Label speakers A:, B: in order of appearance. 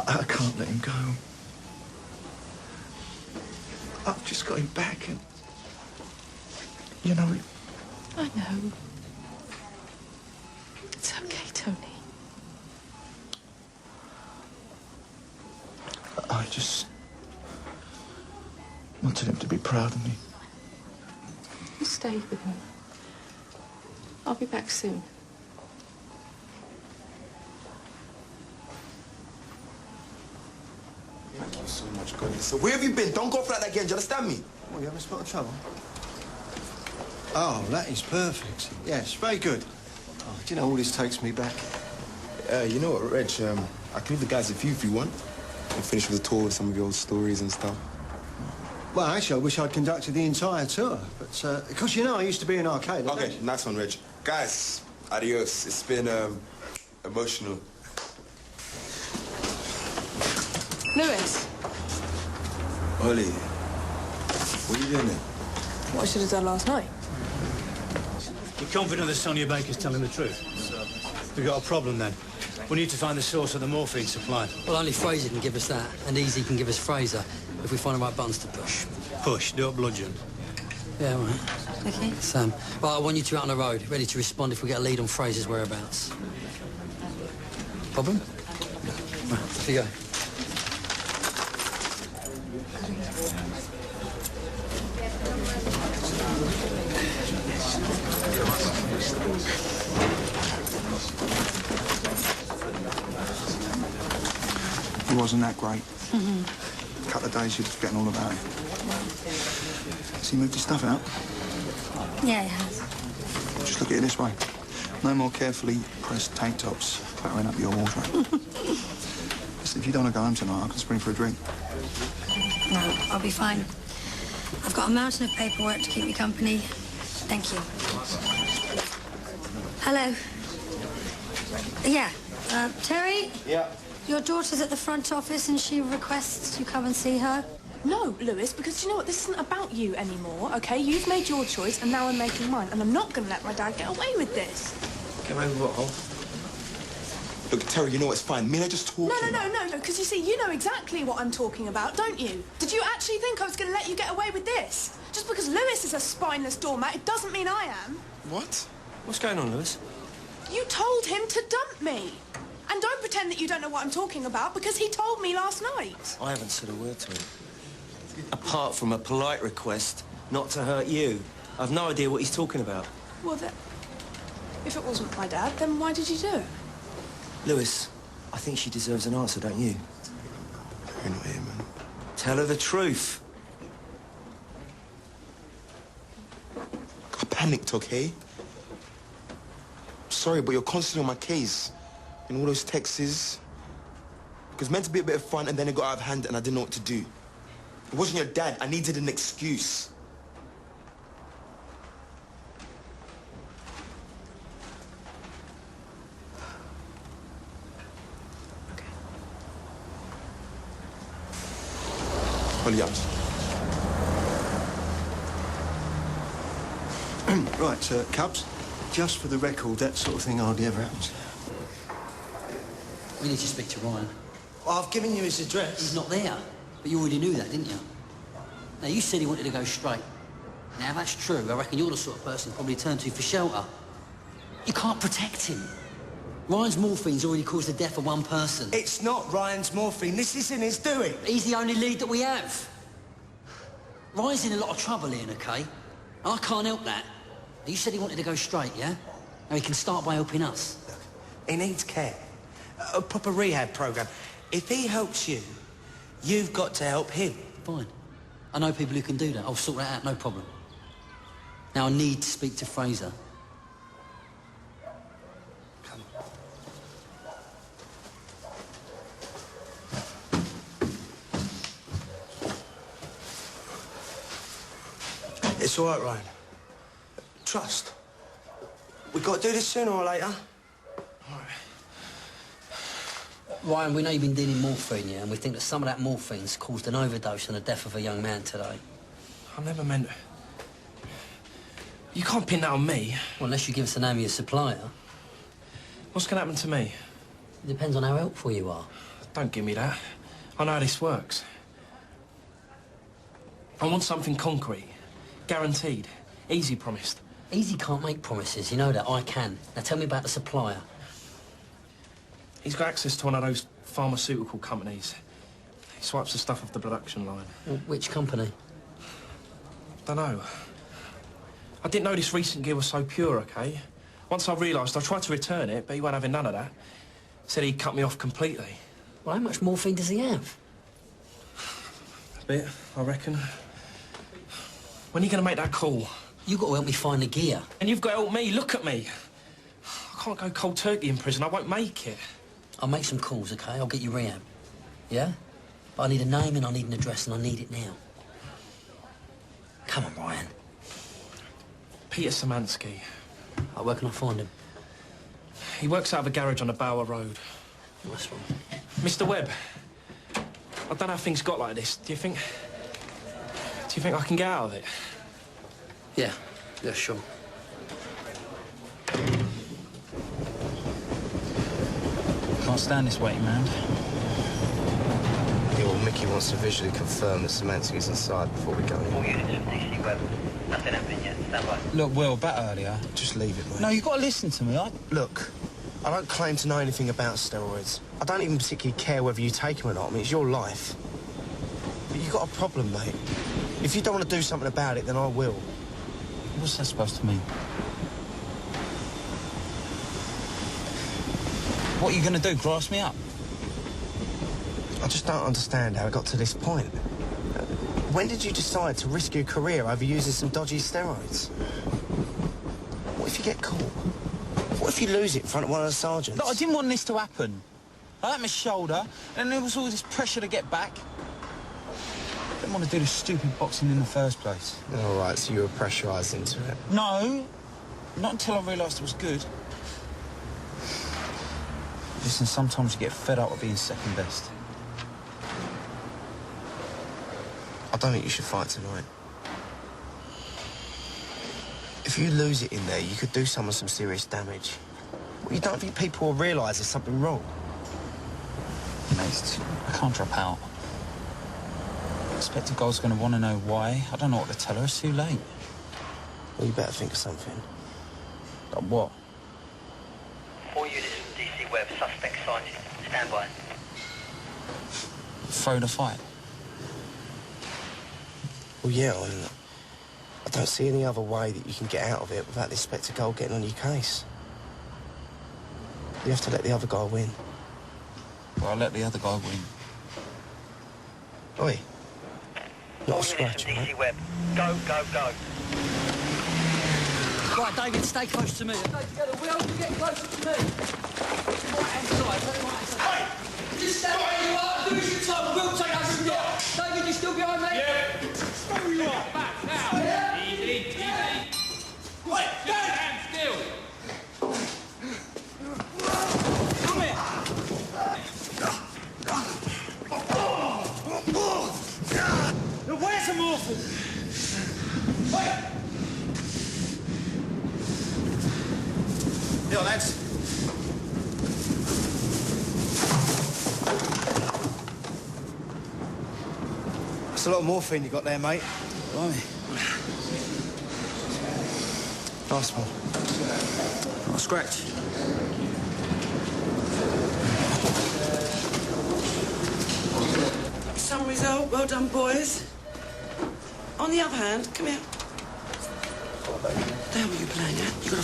A: I can't let him go. I've just got him back and... You know...
B: I know. It's okay, Tony.
A: I just wanted him to be proud of me.
B: You stay with me. I'll be back soon.
C: Thank you so much, goodness. So where have you been? Don't go for that again, do you understand me?
D: Well, you having a spot of trouble? Oh, that is perfect. Yes, very good. Oh, do you know, all this takes me back.
C: You know what, Reg, I can leave the guys with you if you want. And finish with a tour with some of your old stories and stuff.
D: Well, actually, I wish I'd conducted the entire tour. But, because, you know, I used to be an arcade.
C: Okay, nice one, Reg. Guys, adios. It's been, emotional.
B: Lewis.
C: Ollie, what are you doing there?
B: What I should have done last night.
E: You're confident that Sonia Baker's telling the truth? We've got a problem, then. We need to find the source of the morphine supply.
F: Well, only Fraser can give us that, and Easy can give us Fraser, if we find the right buttons to push.
E: Push, do it bludgeon.
F: Yeah, all right.
B: Okay.
F: Sam, right, I want you two out on the road, ready to respond if we get a lead on Fraser's whereabouts. Problem? Right, off you go.
A: He wasn't that great. A couple of days, you'd forgotten all about him. Has he moved his stuff out?
G: Yeah, he has.
A: Just look at it this way. No more carefully pressed tank tops clattering up your wardrobe. Listen, if you don't want to go home tonight, I can spring for a drink.
G: No, I'll be fine. I've got a mountain of paperwork to keep me company. Thank you. Hello. Yeah. Terry?
C: Yeah.
G: Your daughter's at the front office and she requests you come and see her.
H: No, Lewis, because you know what? This isn't about you anymore, OK? You've made your choice and now I'm making mine. And I'm not going to let my dad get away with this.
C: Get away with what, Hole? Look, Terry, you know what's fine. Me and I just talking.
H: No, because you see, you know exactly what I'm talking about, don't you? Did you actually think I was going to let you get away with this? Just because Lewis is a spineless doormat, it doesn't mean I am.
C: What?
D: What's going on, Lewis?
H: You told him to dump me. And don't pretend that you don't know what I'm talking about, because he told me last night.
I: I haven't said a word to him. Apart from a polite request not to hurt you. I've no idea what he's talking about.
H: Well, if it wasn't my dad, then why did you do it?
I: Lewis, I think she deserves an answer, don't you?
C: You're not here, man.
I: Tell her the truth.
C: I panicked, okay? Sorry, but you're constantly on my case. In all those texts. It was meant to be a bit of fun, and then it got out of hand, and I didn't know what to do. It wasn't your dad. I needed an excuse.
H: Okay.
C: Ollie,
D: Right, Cubs, just for the record, that sort of thing hardly ever happens.
F: We need to speak to Ryan.
I: Well, I've given you his address.
F: He's not there. But you already knew that, didn't you? Now, you said he wanted to go straight. Now, if that's true, I reckon you're the sort of person he'd probably turn to for shelter. You can't protect him. Ryan's morphine's already caused the death of one person.
I: It's not Ryan's morphine. This isn't his doing.
F: He's the only lead that we have. Ryan's in a lot of trouble, Ian, OK? I can't help that. You said he wanted to go straight, yeah? Now, he can start by helping us.
I: Look, he needs care. A proper rehab program. If he helps you, you've got to help him.
F: Fine. I know people who can do that. I'll sort that out, no problem. Now, I need to speak to Fraser.
I: Come on. It's all right, Ryan. Trust. We've got to do this sooner or later. All right.
F: Ryan, we know you've been dealing morphine, yeah, and we think that some of that morphine's caused an overdose and the death of a young man today.
I: I never meant... You can't pin that on me.
F: Well, unless you give us the name of your supplier.
I: What's going to happen to me?
F: It depends on how helpful you are.
J: Don't give me that. I know how this works. I want something concrete. Guaranteed. Easy promised.
F: Easy can't make promises, you know that. I can. Now tell me about the supplier.
J: He's got access to one of those pharmaceutical companies. He swipes the stuff off the production line.
F: Well, which company?
J: Dunno. I didn't know this recent gear was so pure, OK? Once I realised, I tried to return it, but he wasn't having none of that. Said he'd cut me off completely.
F: Well, how much morphine does he have?
J: A bit, I reckon. When are you going to make that call?
F: You've got to help me find the gear.
J: And you've got to help me. Look at me. I can't go cold turkey in prison. I won't make it.
F: I'll make some calls, OK? I'll get you rehab. Yeah? But I need a name and I need an address and I need it now. Come on, Ryan.
J: Peter Szymanski.
F: Oh, where can I find him?
J: He works out of a garage on the Bower Road.
F: Nice one.
J: Mr. Webb, I don't know how things got like this. Do you think I can get out of it?
F: Yeah, sure.
K: Can't stand this waiting round.
I: Yeah, well, Mickey wants to visually confirm that Szymanski's inside before we go in.
L: All units from DC Web. Nothing happening yet. Stand by.
K: Look, Will, back earlier.
I: Just leave it, mate.
K: No, you've got to listen to me.
I: Look, I don't claim to know anything about steroids. I don't even particularly care whether you take them or not. I mean, it's your life. But you've got a problem, mate. If you don't want to do something about it, then I will.
K: What's that supposed to mean? What are you going to do, grass me up?
I: I just don't understand how it got to this point. When did you decide to risk your career over using some dodgy steroids? What if you get caught? What if you lose it in front of one of the sergeants?
K: Look, I didn't want this to happen. I hurt my shoulder, and there was all this pressure to get back. I didn't want to do the stupid boxing in the first place.
I: All right, so you were pressurised into it?
K: No, not until I realised it was good. Listen, sometimes you get fed up with being second best.
I: I don't think you should fight tonight. If you lose it in there, you could do someone some serious damage. Well, you don't think people will realise there's something wrong?
K: Mate, I can't drop out. Inspector Gold's going to want to know why. I don't know what to tell her. It's too late.
I: Well, you better think of something.
K: Like what?
L: All units from DC Web. Suspect sighted. Stand by.
K: Throw the fight.
I: Well, yeah, I don't see any other way that you can get out of it without the Inspector Gold getting on your case. You have to let the other guy win.
K: Well, I'll let the other guy win.
I: Oi. Not
L: All
I: a scratch,
L: units from
I: right?
L: DC Web. Go, go, go.
F: Right, David, stay close to me. Stay together, Will. You get closer to me. Right-hand side, right-hand side. Just stand where you are. Do as you're told. We'll take us from here. David, you still behind me? Yeah. Where you are? Back now. Yeah. Easy, easy. Wait, stand still. Come here. Now, where's the morphine? Wait.
D: Yo, lads. That's a lot of morphine you got there, mate.
K: Blimey.
D: Nice one.
K: Not a scratch.
M: Some result. Well done, boys. On the other hand, come here. The hell were you playing at? You got a